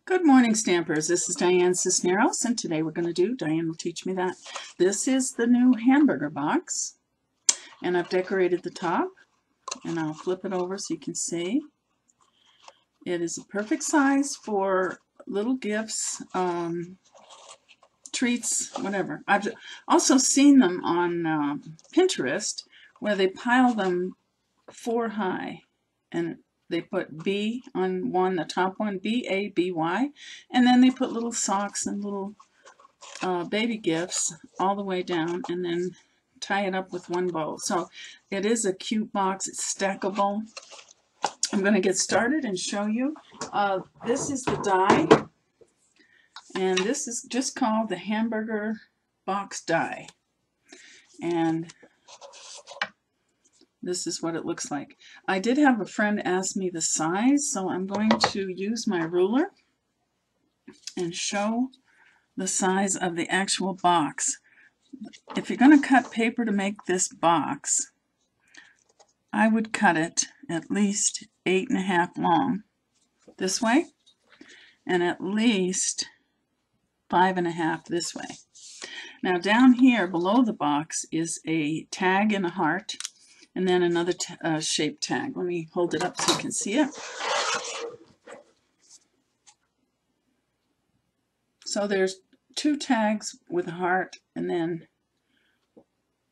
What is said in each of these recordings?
Good morning, Stampers. This is Diane Cisneros, and today we're going to do, Diane will teach me that. This is the new Hamburger Box, and I've decorated the top, and I'll flip it over so you can see. It is a perfect size for little gifts, treats, whatever. I've also seen them on Pinterest where they pile them 4 high, and they put B on one, the top one, B-A-B-Y, and then they put little socks and little baby gifts all the way down, and then tie it up with one bow. So it is a cute box. It's stackable. I'm going to get started and show you. This is the die, and this is just called the Hamburger Box Die. And this is what it looks like. I did have a friend ask me the size, so I'm going to use my ruler and show the size of the actual box. If you're going to cut paper to make this box, I would cut it at least 8.5 long this way, and at least 5.5 this way. Now down here below the box is a tag and a heart, and then another shape tag. Let me hold it up so you can see it. So there's 2 tags with a heart, and then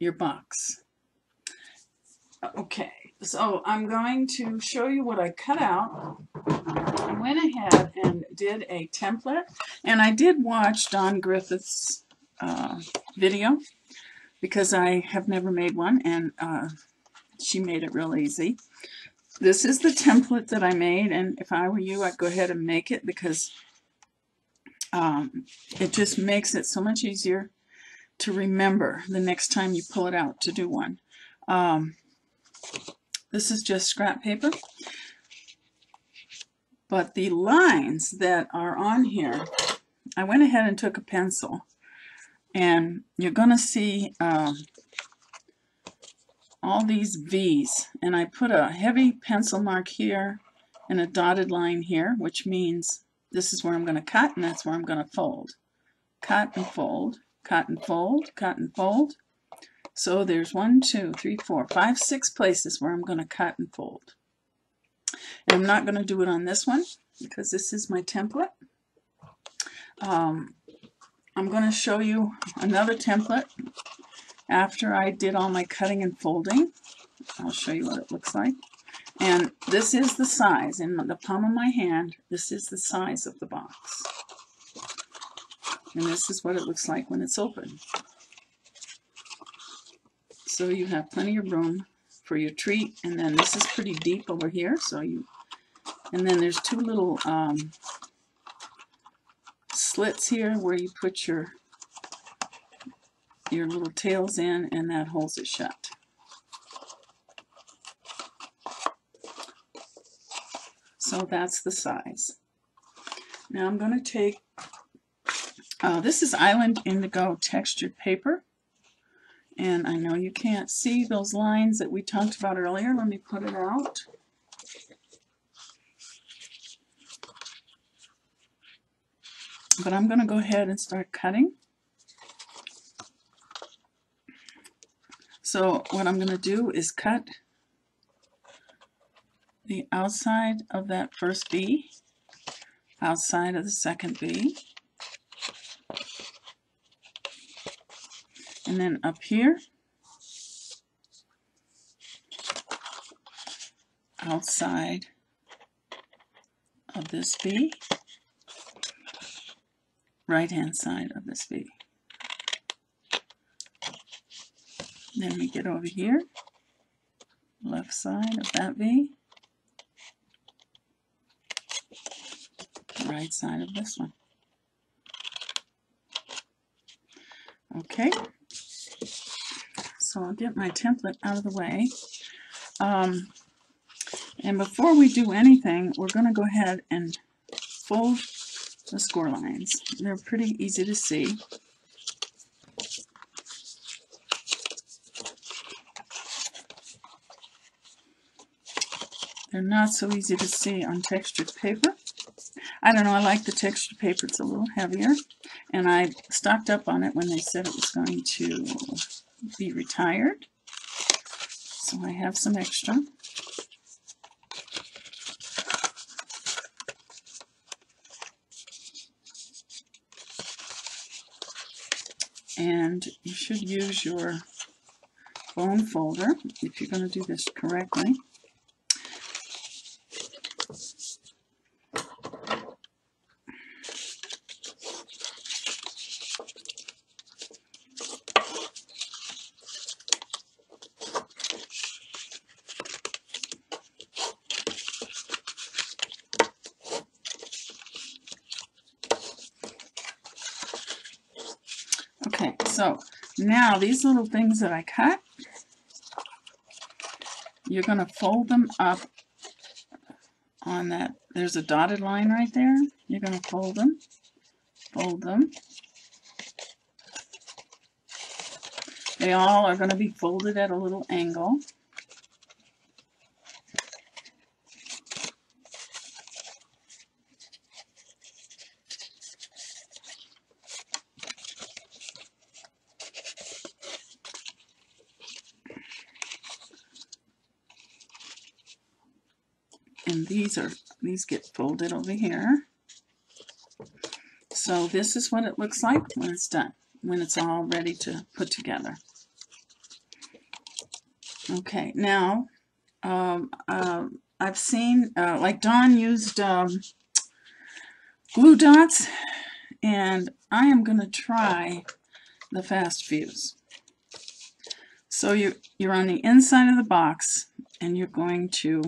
your box. Okay, so I'm going to show you what I cut out. I went ahead and did a template, and I did watch Dawn Griffith's video because I have never made one, and she made it real easy. This is the template that I made, and if I were you, I'd go ahead and make it because it just makes it so much easier to remember the next time you pull it out to do one. This is just scrap paper, but the lines that are on here, I went ahead and took a pencil, and you're going to see all these V's, and I put a heavy pencil mark here and a dotted line here, which means this is where I'm going to cut, and that's where I'm going to fold. Cut and fold, cut and fold, cut and fold. So there's 1, 2, 3, 4, 5, 6 places where I'm going to cut and fold. And I'm not going to do it on this one because this is my template. I'm going to show you another template after I did all my cutting and folding. I'll show you what it looks like. And this is the size. In the palm of my hand, this is the size of the box. And this is what it looks like when it's open. So you have plenty of room for your treat. And then this is pretty deep over here. And then there's 2 little slits here where you put your little tails in, and that holds it shut. So that's the size. Now I'm going to take, this is Island Indigo textured paper, and I know you can't see those lines that we talked about earlier. Let me put it out. But I'm going to go ahead and start cutting. So what I'm going to do is cut the outside of that first B, outside of the second B, and then up here, outside of this B, right-hand side of this B. Then we get over here, left side of that V, right side of this one. Okay, so I'll get my template out of the way. And before we do anything, we're going to go ahead and fold the score lines. They're pretty easy to see. They're not so easy to see on textured paper. I don't know, I like the texture paper. It's a little heavier. And I stocked up on it when they said it was going to be retired. So I have some extra. And you should use your bone folder if you're going to do this correctly. Okay, so now these little things that I cut, you're going to fold them up on that. There's a dotted line right there. You're going to fold them, fold them. They all are going to be folded at a little angle. And these get folded over here. So this is what it looks like when it's done, when it's all ready to put together. Okay, now I've seen like Dawn used glue dots, and I am going to try the fast fuse. So you're on the inside of the box, and you're going to,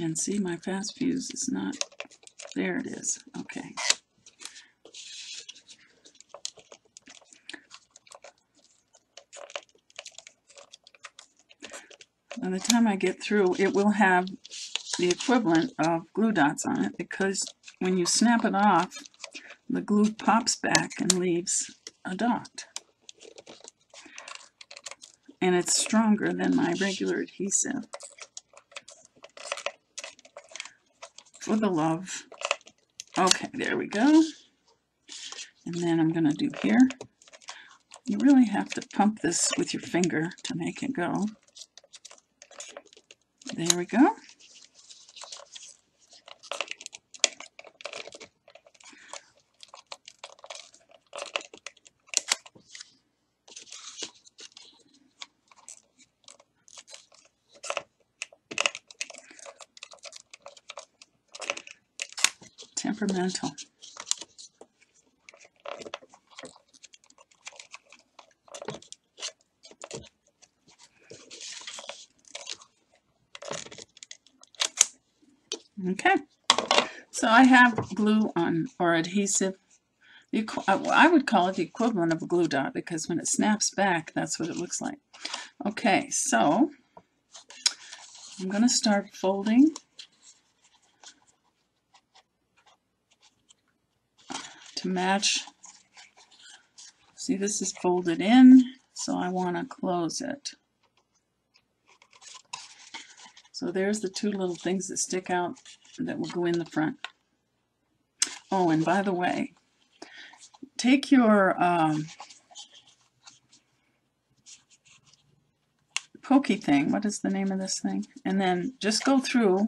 and see, my fast fuse is not, there it is. Okay. By the time I get through, it will have the equivalent of glue dots on it, because when you snap it off, the glue pops back and leaves a dot. And it's stronger than my regular adhesive. For the love. Okay, there we go. And then I'm going to do here. You really have to pump this with your finger to make it go. There we go. Temperamental. Okay, so I have glue on, or adhesive. I would call it the equivalent of a glue dot, because when it snaps back, that's what it looks like. Okay, so I'm going to start folding to match. See, this is folded in, so I want to close it. So there's the two little things that stick out that will go in the front. Oh, and by the way, take your pokey thing, what is the name of this thing? And then just go through.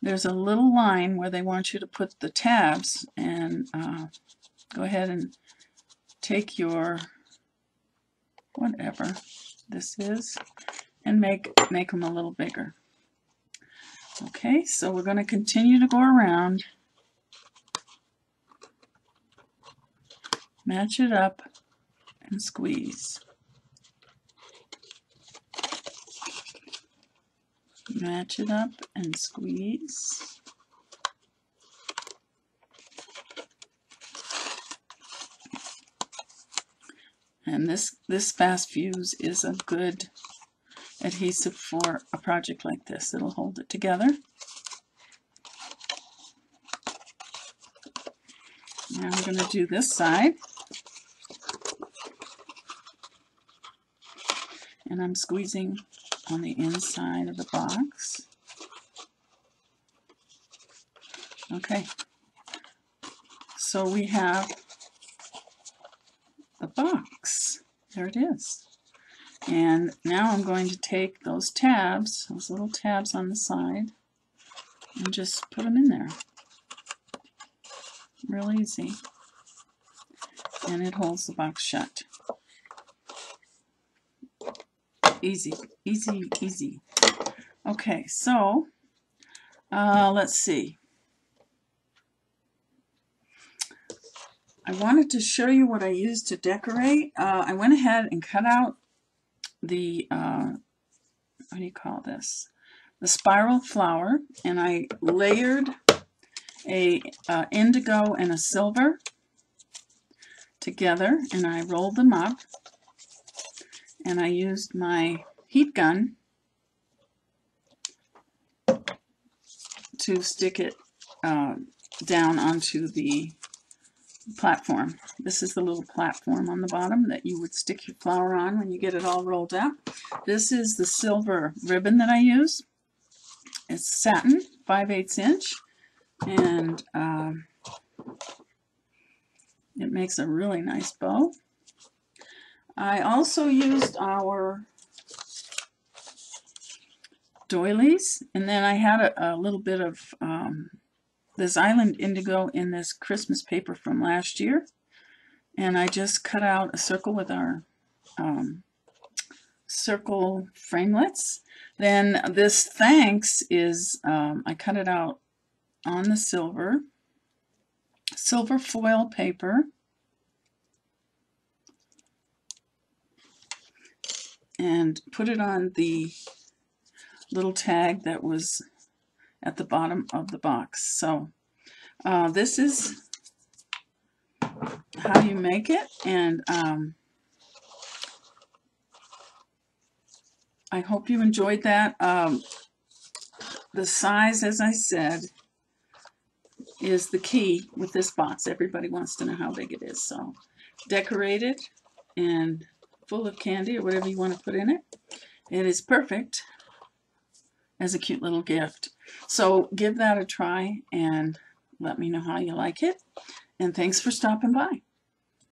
There's a little line where they want you to put the tabs, and go ahead and take your whatever this is and make them a little bigger. Okay, so we're going to continue to go around, match it up, and squeeze. Match it up and squeeze. And this fast fuse is a good adhesive for a project like this. It'll hold it together. Now I'm going to do this side. And I'm squeezing on the inside of the box. Okay, so we have the box. There it is. And now I'm going to take those tabs, those little tabs on the side, and just put them in there. Real easy. And it holds the box shut. Easy, easy, easy. Okay, so let's see. I wanted to show you what I used to decorate. I went ahead and cut out the, what do you call this? The spiral flower, and I layered a indigo and a silver together, and I rolled them up, and I used my heat gun to stick it down onto the platform. This is the little platform on the bottom that you would stick your flower on when you get it all rolled up. This is the silver ribbon that I use. It's satin, 5/8 inch, and it makes a really nice bow. I also used our doilies, and then I had a little bit of this island indigo in this Christmas paper from last year, and I just cut out a circle with our circle framelits. Then this thanks is, I cut it out on the silver foil paper, and put it on the little tag that was at the bottom of the box. So this is how you make it, and I hope you enjoyed that. The size, as I said, is the key with this box. Everybody wants to know how big it is. So decorated and full of candy or whatever you want to put in it. It is perfect as a cute little gift. So give that a try and let me know how you like it. And thanks for stopping by.